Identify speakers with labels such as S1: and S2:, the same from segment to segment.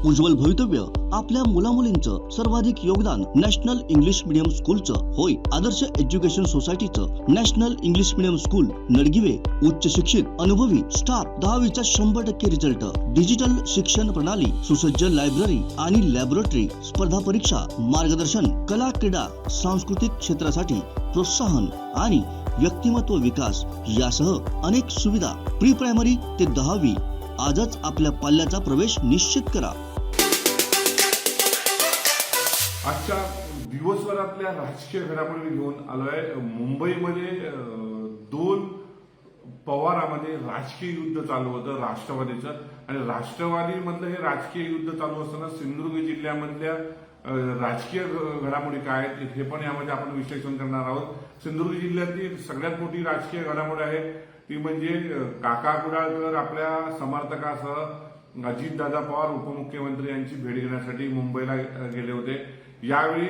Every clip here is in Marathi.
S1: उज्ज्वल भवितव्य आपल्या मुलामुलींचं सर्वाधिक योगदान नॅशनल इंग्लिश मीडियम स्कूलचं होय। आदर्श एज्युकेशन सोसायटीचं national English medium school Nadgive उच्च शिक्षित अनुभवी स्टाफ 10वीचा 100% रिझल्ट, डिजिटल शिक्षण प्रणाली, सुसज्ज लायब्ररी आणि लॅबोरेटरी, स्पर्धा परीक्षा मार्गदर्शन, कला क्रीडा सांस्कृतिक क्षेत्रासाठी प्रोत्साहन आणि व्यक्तिमत्व विकास यासह अनेक सुविधा। प्री प्रायमरी ते 10वी आजच आपल्या पाल्याचा प्रवेश निश्चित करा।
S2: आजच्या दिवसभरातल्या राजकीय घडामोडी घेऊन आलोय। मुंबईमध्ये 2 पवारामध्ये राजकीय युद्ध चालू होतं राष्ट्रवादीचं, आणि राष्ट्रवादीमधलं हे राजकीय युद्ध चालू असताना सिंधुदुर्ग जिल्ह्यामधल्या राजकीय घडामोडी काय आहेत हे पण यामध्ये आपण विश्लेषण करणार आहोत। सिंधुदुर्ग जिल्ह्यातील सगळ्यात मोठी राजकीय घडामोड आहे ती म्हणजे काका कुडाळकर आपल्या समर्थकासह अजितदादा पवार उपमुख्यमंत्री यांची भेट घेण्यासाठी मुंबईला गेले होते। यावेळी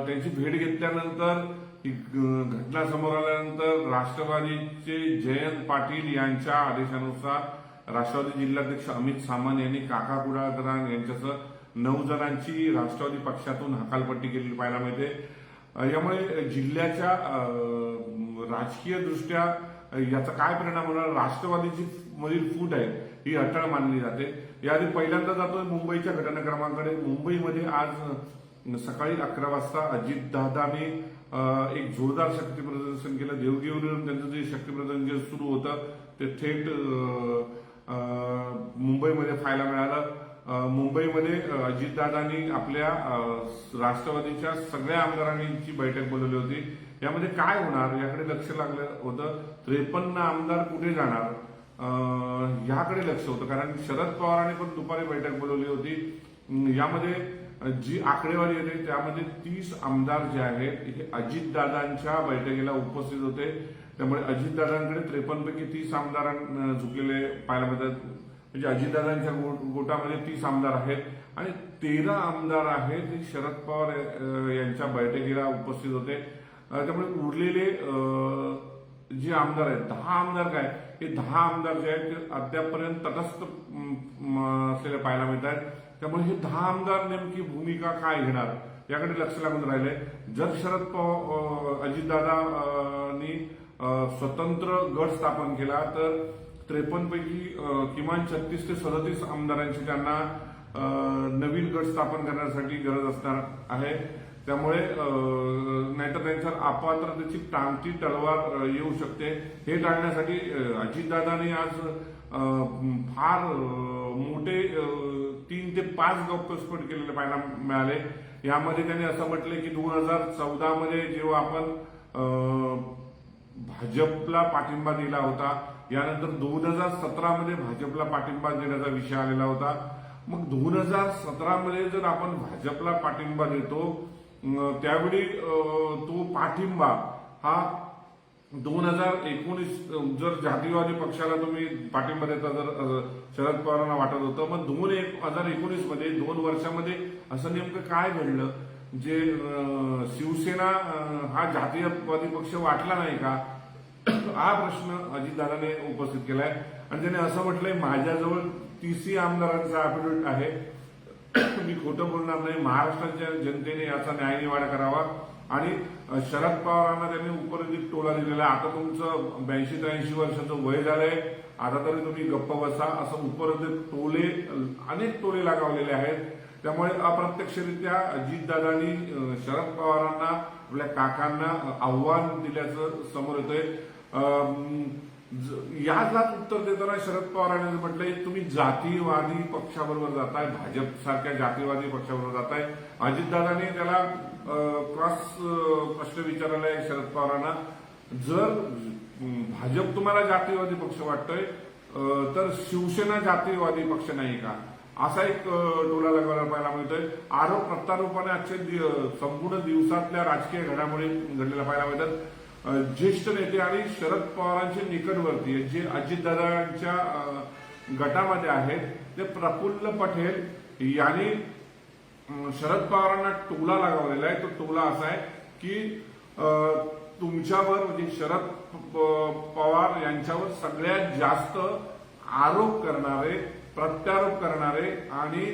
S2: त्यांची भेट घेतल्यानंतर ही घटना समोर आल्यानंतर राष्ट्रवादीचे जयंत पाटील यांच्या आदेशानुसार राष्ट्रवादी जिल्हाध्यक्ष अमित सामंत यांनी काका कुडाळकर यांच्यासह 9 जणांची राष्ट्रवादी पक्षातून हकालपट्टी केलेली पाहायला मिळते। यामुळे जिल्ह्याच्या राजकीय दृष्ट्या याचा काय परिणाम होणार, राष्ट्रवादीची मधील फूट आहे ही अटळ मानली जाते। याआधी पहिल्यांदा जातोय मुंबईच्या घटनाक्रमांकडे। मुंबईमध्ये आज सकाळी 11 वाजता अजितदादांनी एक जोरदार शक्ती प्रदर्शन केलं। देवगिरीवरून त्यांचं जे शक्ती प्रदर्शन सुरू होतं ते थेट मुंबईमध्ये पाहायला मिळालं। मुंबईमध्ये अजितदादांनी आपल्या राष्ट्रवादीच्या सगळ्या आमदारांची बैठक बोलवली होती। यामध्ये काय होणार याकडे लक्ष लागलं होतं। 53 आमदार कुठे जाणार याकडे लक्ष होतं, कारण शरद पवारांनी पण दुपारी बैठक बोलवली होती। यामध्ये जी आकडेवारी येते त्यामध्ये 30 आमदार जे आहेत हे अजितदादांच्या बैठकीला उपस्थित होते। त्यामुळे अजितदादांकडे 53 पैकी 30 आमदार झुकलेले पाहायला मिळतात। म्हणजे अजितदादांच्या गोटामध्ये 30 आमदार आहेत आणि 13 आमदार आहेत ते शरद पवार यांच्या बैठकीला उपस्थित होते। त्यामुळे उरलेले जे आमदार आहेत 10 आमदार काय हे 10 आमदार जे आहेत ते अद्यापपर्यंत तटस्थ असलेले पाहायला मिळत आहेत। त्यामुळे हे 10 आमदार नेमकी भूमिका काय घेणार याकडे लक्ष लागून राहिले। जर शरद पवार अजितदादांनी स्वतंत्र गट स्थापन केला तर 53 पैकी किमान 36 ते 37 आमदारांची त्यांना नवीन गट स्थापन करण्यासाठी गरज असणार आहे। त्यामुळे नाहीतर त्यांच्यावर अपात्रतेची टांगती तलवार येऊ शकते। हे टाळण्यासाठी अजितदादांनी आज फार मोठे 3 ते 5 गौप्यस्फोट केलेले पाहायला मिळाले। यामध्ये त्यांनी असं म्हटलंय की 2014 मध्ये जेव्हा आपण भाजपला पाठिंबा दिला होता, यानंतर 2017 मध्ये भाजपला पाठिंबा देण्याचा विषय आलेला होता। मग 2017 मध्ये जर आपण भाजपला पाठिंबा देतो त्यावेळी तो पाठिंबा हा 2019 जर जातीयवादी पक्षाला तुम्ही पाठिंबा देता जर शरद पवारांना वाटत होतं, मग 2019 मध्ये 2 वर्षामध्ये असं नेमकं काय घडलं जे शिवसेना हा जातीयवादी पक्ष वाटला नाही का, हा प्रश्न अजितदादाने उपस्थित केलाय। आणि त्याने असं म्हटलंय माझ्याजवळ 30 आमदारांचा अॅफिडेव्हिट आहे, मी खोटं बोलणार नाही। महाराष्ट्राच्या जनतेने याचा न्यायनिवाडा करावा आणि शरद पवारांना त्यांनी उपरोधिक टोला दिलेला आहे। आता तुमचं 82 ते 83 वर्षाचं वय झालंय, आता तरी तुम्ही गप्प बसा असं उपरोधिक टोले अनेक टोले लगावलेले आहेत। त्यामुळे अप्रत्यक्षरित्या अजितदादांनी शरद पवारांना आपल्या काकांना आव्हान दिल्याचं समोर येतंय। यालाच उत्तर देताना शरद पवारांनी म्हटलंय तुम्ही जातीवादी पक्षाबरोबर जाताय, भाजप सारख्या जातीवादी पक्षाबरोबर जाताय। अजितदादांनी त्याला क्रॉस प्रश्न विचारलाय शरद पवारांना, जर भाजप तुम्हाला जातीवादी पक्ष वाटतोय तर शिवसेना जातीवादी पक्ष नाही का, असा एक टोला लगावला पाहायला मिळतोय। आरोप प्रत्यारोपाने आजच्या संपूर्ण दिवसातल्या राजकीय घडामोडी घडलेल्या पाहायला मिळतात। ज्येष्ठ नेते आणि शरद पवारांचे निकटवर्ती जे अजितदादांच्या गटामध्ये आहेत ते प्रफुल्ल पटेल यांनी शरद पवारांना टोला लगावलेला आहे। तो टोला असा आहे की तुमच्यावर म्हणजे शरद पवार यांच्यावर सगळ्यात जास्त आरोप करणारे, प्रत्यारोप करणारे आणि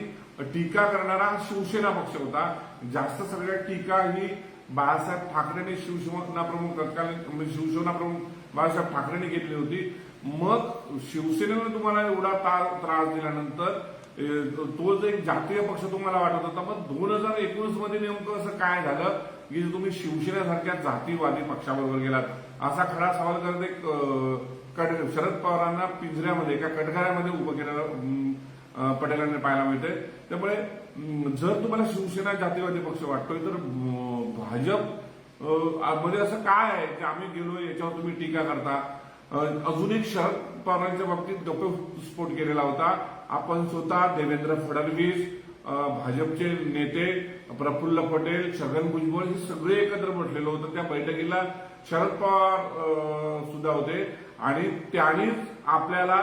S2: टीका करणारा शिवसेना पक्ष होता. जास्त सगळ्या टीका ही बाळासाहेब ठाकरेंनी शिवसेना प्रमुख तत्कालीन म्हणजे शिवसेना प्रमुख बाळासाहेब ठाकरेंनी घेतली होती. मग शिवसेनेने तुम्हाला एवढा त्रास दिल्यानंतर तो जो एक जातीय पक्ष तुम्हाला वाटत होता, मग 2019 मध्ये नेमकं असं काय झालं की तुम्ही शिवसेनेसारख्या जातीवादी पक्षाबरोबर गेलात, असा खरा सवाल करत एक शरद पवारांना पिंजऱ्यामध्ये एका कटघऱ्यामध्ये उभं केलेलं पटेलांनी पाहायला मिळते. त्यामुळे जर तुम्हाला शिवसेना जातीवादी पक्ष वाटतोय तर भाजप मध्ये असं काय आहे की आम्ही गेलोय याच्यावर तुम्ही टीका करता. अजून एक शरद पवारांच्या बाबतीत गप्पस्फोट केलेला होता. आपण स्वतः देवेंद्र फडणवीस, भाजपचे नेते प्रफुल्ल पटेल, छगन भुजबळ हे सगळे एकत्र बसलेलो होतं. त्या बैठकीला शरद पवार सुद्धा होते आणि त्यांनीच आपल्याला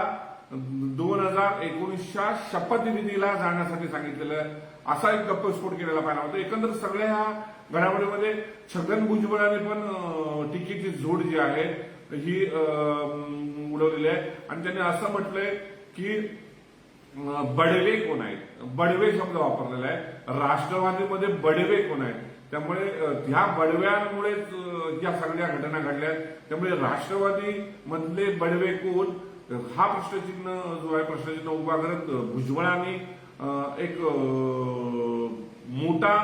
S2: 2019च्या शपथविधीला जाण्यासाठी सांगितलेलं असा एक गप्पस्फोट केलेला पाहिला होता. एकंदर सगळ्या ह्या घडामोडीमध्ये छगन भुजबळाने पण टीकेची जोड जी आहे ही उडवलेली आहे आणि त्यांनी असं म्हटलंय की बडवे कोण आहेत, बडवे शब्द वापरलेला आहे. राष्ट्रवादीमध्ये बडवे कोण आहेत, त्यामुळे ह्या बडव्यांमुळेच या सगळ्या घटना घडल्या. त्यामुळे राष्ट्रवादी मधले बडवे कोण हा प्रश्नचिन्ह जो आहे प्रश्नचिन्ह उभा करत भुजबळांनी एक मोठा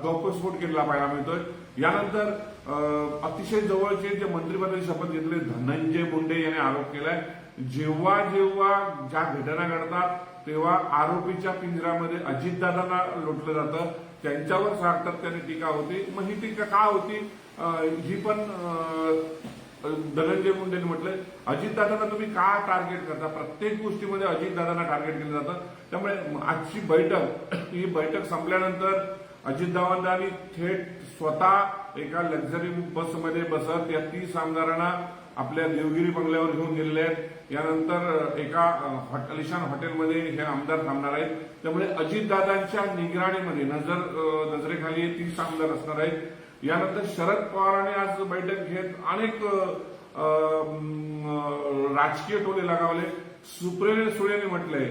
S2: गौप्यस्फोट केलेला पाहायला मिळतोय. यानंतर अतिशय जवळचे जे मंत्रिपदाची शपथ घेतले धनंजय मुंडे यांनी आरोप केलाय, जेव्हा जेव्हा ज्या घटना घडतात तेव्हा आरोपीच्या पिंजऱ्यामध्ये अजितदादांना लोटलं जातं, त्यांच्यावर सातत्याने टीका होती. मग ही टीका का होती ही पण धनंजय मुंडेंनी म्हटलंय. अजितदादांना तुम्ही का टार्गेट करता, प्रत्येक गोष्टीमध्ये अजितदादांना टार्गेट केलं जातं. त्यामुळे आजची बैठक ही बैठक संपल्यानंतर अजितदादांनी थेट स्वतः एका लक्झरी बसमध्ये बसत या 30 आमदारांना आपल्या देवगिरी बंगल्यावर घेऊन गेलेले आहेत. यानंतर एका आलिशान हॉटेलमध्ये हे आमदार थांबणार आहेत. त्यामुळे अजितदादांच्या निगराणीमध्ये नजरेखाली 30 आमदार असणार आहेत. यानंतर शरद पवारांनी आज बैठक घेत अनेक राजकीय टोले लगावले. सुप्रिया सुळेने म्हटलंय,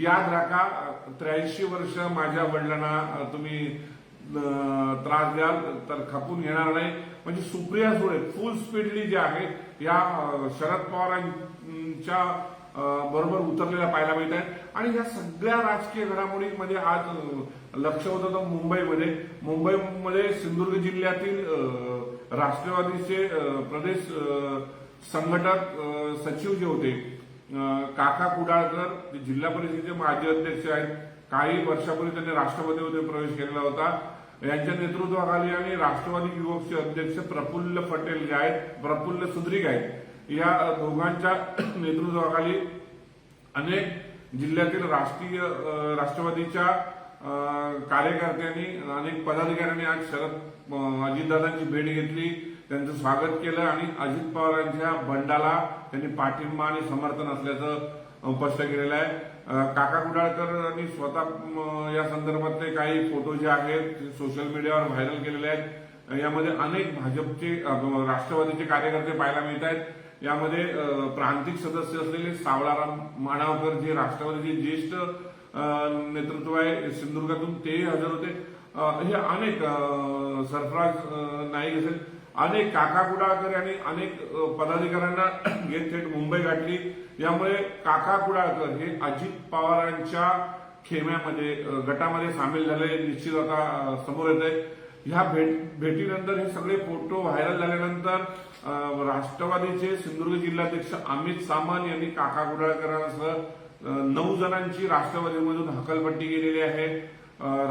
S2: याद राखा 83 वर्ष माझ्या वडिलांना तुम्ही त्रास द्याल तर खपून घेणार नाही. म्हणजे सुप्रिया सुळे फुल स्पीडली जे आहे या शरद पवारांच्या बरोबर उतरलेल्या पाहायला मिळत आहेत. आणि या सगळ्या राजकीय घडामोडीमध्ये आज लक्ष होतं मुंबईमध्ये सिंधुदुर्ग जिल्ह्यातील राष्ट्रवादीचे प्रदेश संघटक सचिव जे होते काका कुडाळकर, ते जिल्हा परिषदेचे माजी अध्यक्ष आहेत. काही वर्षापूर्वी त्यांनी राष्ट्रवादीमध्ये प्रवेश केलेला होता. यांच्या नेतृत्वाखाली आणि राष्ट्रवादी युवकचे अध्यक्ष प्रफुल्ल पटेल जे आहेत, प्रफुल्ल सुद्रिक आहेत, या दोघांच्या नेतृत्वाखाली अनेक जिल्ह्यातील राष्ट्रवादीच्या कार्यकर्त्यांनी अनेक पदाधिकाऱ्यांनी आज अजितदादांची भेट घेतली, त्यांचं स्वागत केलं आणि अजित पवारांच्या बंडाला त्यांनी पाठिंबा आणि समर्थन असल्याचं स्पष्ट केलेलं आहे. काका कुडाळकरांनी स्वतः या संदर्भातले काही फोटो जे आहेत सोशल मीडियावर व्हायरल केलेले आहेत. यामध्ये अनेक भाजपचे राष्ट्रवादीचे कार्यकर्ते पाहायला मिळत आहेत. यामध्ये प्रांतिक सदस्य असलेले सावळाराम माणावकर जे राष्ट्रवादीचे ज्येष्ठ नेतृत्व आहे सिंधुदुर्गातून ते हजर होते. हे अनेक सरफराज नाईक असेल, अनेक काका कुडाळकर यांनी अनेक पदाधिकाऱ्यांना घेत थेट मुंबई गाठली. यामुळे काका कुडाळकर हे अजित पवारांच्या खेम्यामध्ये गटामध्ये सामील झाले निश्चित आता समोर येत आहे. ह्या भेटीनंतर हे सगळे फोटो व्हायरल झाल्यानंतर राष्ट्रवादीचे सिंधुदुर्ग जिल्हाध्यक्ष अमित सामंत यांनी काका कुडाळकरांसह 9 जणांची राष्ट्रवादीमधून हकलपट्टी केलेली आहे.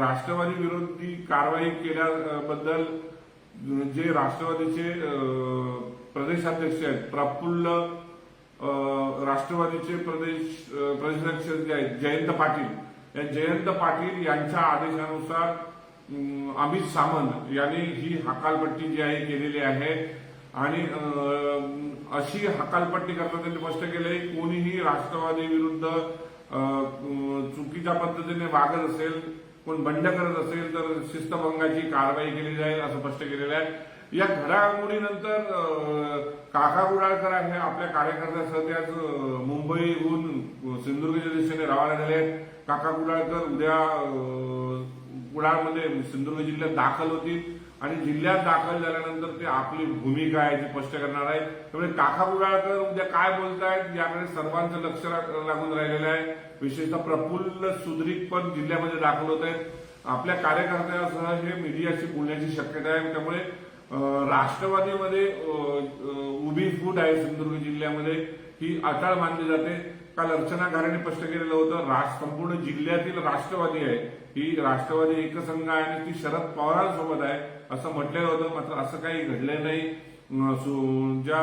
S2: राष्ट्रवादी विरोधी कारवाई केल्याबद्दल जे राष्ट्रवादीचे प्रदेशाध्यक्ष आहेत प्रफुल्ल, राष्ट्रवादीचे प्रदेशाध्यक्ष जे आहेत जयंत पाटील, या जयंत पाटील यांच्या आदेशानुसार अमित सामंत यांनी ही हकालपट्टी जी आहे केलेली आहे. आणि अशी हकालपट्टी करताना त्यांनी स्पष्ट केलंय कोणीही राष्ट्रवादी विरुद्ध चुकीच्या पद्धतीने वागत असेल, कोण बंड करत असेल तर शिस्तभंगाची कारवाई केली जाईल असं स्पष्ट केलेलं आहे. या घडामोडीनंतर काका गुडाळकर हे आपल्या कार्यकर्त्यासह ते आज मुंबईहून सिंधुदुर्गच्या दिशेने रवाना झाले आहेत. काका गुडाळकर उद्या कुडाळमध्ये सिंधुदुर्ग जिल्ह्यात दाखल होतील आणि जिल्ह्यात दाखल झाल्यानंतर ते आपली भूमिका आहे ती स्पष्ट करणार आहेत. त्यामुळे काका गुडाळकर उद्या काय बोलतायत याकडे सर्वांचं लक्ष लागून राहिलेलं आहे. विशेषतः प्रफुल्ल सुद्रिक पण जिल्ह्यामध्ये दाखल होत आहेत. आपल्या कार्यकर्त्यासह हे मीडियाशी बोलण्याची शक्यता आहे. त्यामुळे राष्ट्रवादीमध्ये उभी फूट आहे सिंधुदुर्ग जिल्ह्यामध्ये ही अटाळ मानली जाते. काल अर्चना घारेने स्पष्ट केलेलं होतं संपूर्ण जिल्ह्यातील राष्ट्रवादी आहे ही राष्ट्रवादी एकसंघ आहे आणि ती शरद पवारांसोबत आहे असं म्हटलेलं होतं. मात्र असं काही घडलं नाही. ज्या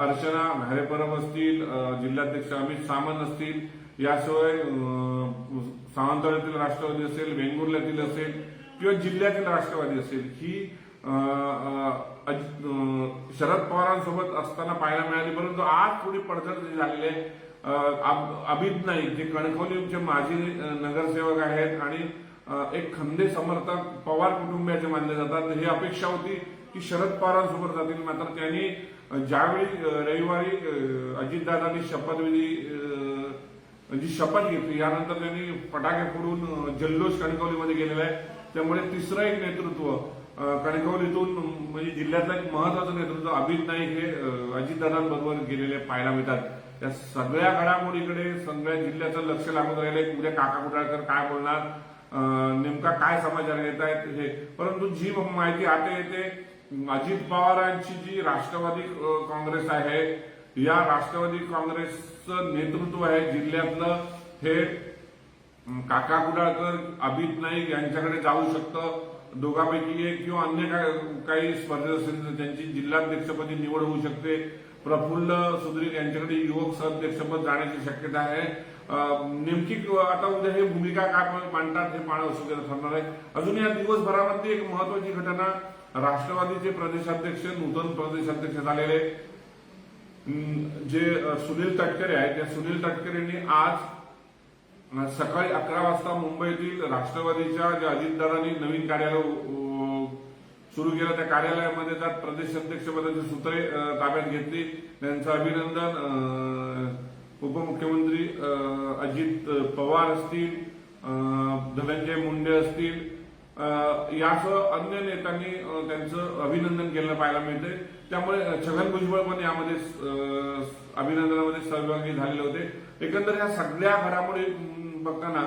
S2: अर्चना घारे परब असतील, जिल्हाध्यक्ष अमित सामंत असतील, याशिवाय सावंतवाडीतील राष्ट्रवादी असेल, वेंगुर्ल्यातील असेल किंवा जिल्ह्यातील राष्ट्रवादी असेल ही शरद पवारांसोबत असताना पाहायला मिळाली. परंतु आज थोडी पडझड झालेली आहे. अभित नाईक जे कणकवलीचे माजी नगरसेवक आहेत आणि एक खंदे समर्थक पवार कुटुंबियाचे मानले जातात. ही अपेक्षा होती की शरद पवारांसोबत जातील. मात्र त्यांनी ज्यावेळी रविवारी अजितदादांनी जी शपथ घेतली यानंतर त्यांनी फटाके फोडून जल्लोष कणकवलीमध्ये गेलेला आहे. त्यामुळे तिसरं एक नेतृत्व कणकवलीतून म्हणजे जिल्ह्यातलं एक महत्वाचं नेतृत्व अभित नाईक हे अजितदादांबरोबर गेलेले पाहायला मिळतात. त्या सगळ्या घडामोडीकडे सगळ्या जिल्ह्याचं लक्ष लागून राहिलंय. उद्या काका गुडाळकर काय बोलणार, नेमका काय समाचार घेत आहेत हे. परंतु जी माहिती आता येते अजित पवारांची जी राष्ट्रवादी काँग्रेस आहे या राष्ट्रवादी काँग्रेसचं नेतृत्व आहे जिल्ह्यातलं हे काका गुडाळकर अभित नाईक यांच्याकडे जाऊ शकतं. दोघांपैकी एक किंवा अन्य काही स्पर्धेत असेल तर त्यांची जिल्हाध्यक्षपदी निवड होऊ शकते. प्रफुल्ल सुद्रिक यांच्याकडे युवक सहअध्यक्षपद जाण्याची शक्यता आहे. नेमकी आता उद्या हे भूमिका काय मांडतात हे पाहणं उत्सुकता ठरणार आहे. अजून या दिवसभरामध्ये एक महत्वाची घटना राष्ट्रवादीचे प्रदेशाध्यक्ष नूतन प्रदेशाध्यक्ष झालेले जे सुनील तटकरे आहेत त्या सुनील तटकरेंनी आज सकाळी 11 वाजता मुंबईतील राष्ट्रवादीच्या ज्या अजितदादांनी नवीन कार्यालय सुरू केलं त्या कार्यालयामध्ये त्यात प्रदेशाध्यक्षपदाची सूत्रे ताब्यात घेतली. त्यांचं अभिनंदन उपमुख्यमंत्री अजित पवार असतील, धनंजय मुंडे असतील यासह अन्य नेत्यांनी त्यांचं अभिनंदन केलं पाहायला मिळते. त्यामुळे छगन भुजबळ पण यामध्ये अभिनंदनामध्ये सहभागी झालेले होते. एकंदर या सगळ्या घडामोडी बघताना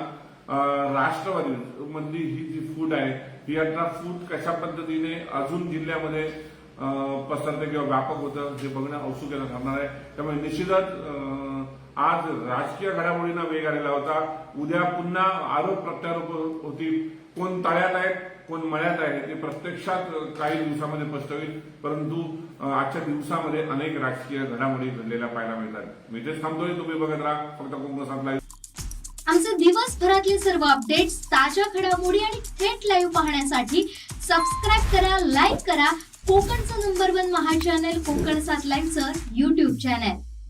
S2: राष्ट्रवादी मधली ही जी फूट आहे ही आता फूट कशा पद्धतीने अजून जिल्ह्यामध्ये पसरते किंवा व्यापक होतं हे बघणं औत्सुक्याचं ठरणार आहे. त्यामुळे निश्चितच आज राजकीय घडामोडींना वेग आलेला होता. उद्या पुन्हा आरोप प्रत्यारोप होतील. कोण तळ्यात आहेत कोण मळ्यात आहे ते प्रत्यक्षात काही दिवसामध्ये स्पष्ट होईल. परंतु आजच्या दिवसामध्ये अनेक राजकीय घडामोडी घडलेल्या पाहायला मिळतात. मी तेच थांबतोय. तुम्ही बघत राहा फक्त कोकण सात लाईव्ह.
S3: आमचे दिवसभरातले सर्व अपडेट्स, ताज्या घडामोडी आणि थेट लाईव्ह पाहण्यासाठी सबस्क्राईब करा, लाईक करा कोकणचं नंबर 1 महा चॅनल कोकण 7 लाईव्हचं YouTube चॅनल.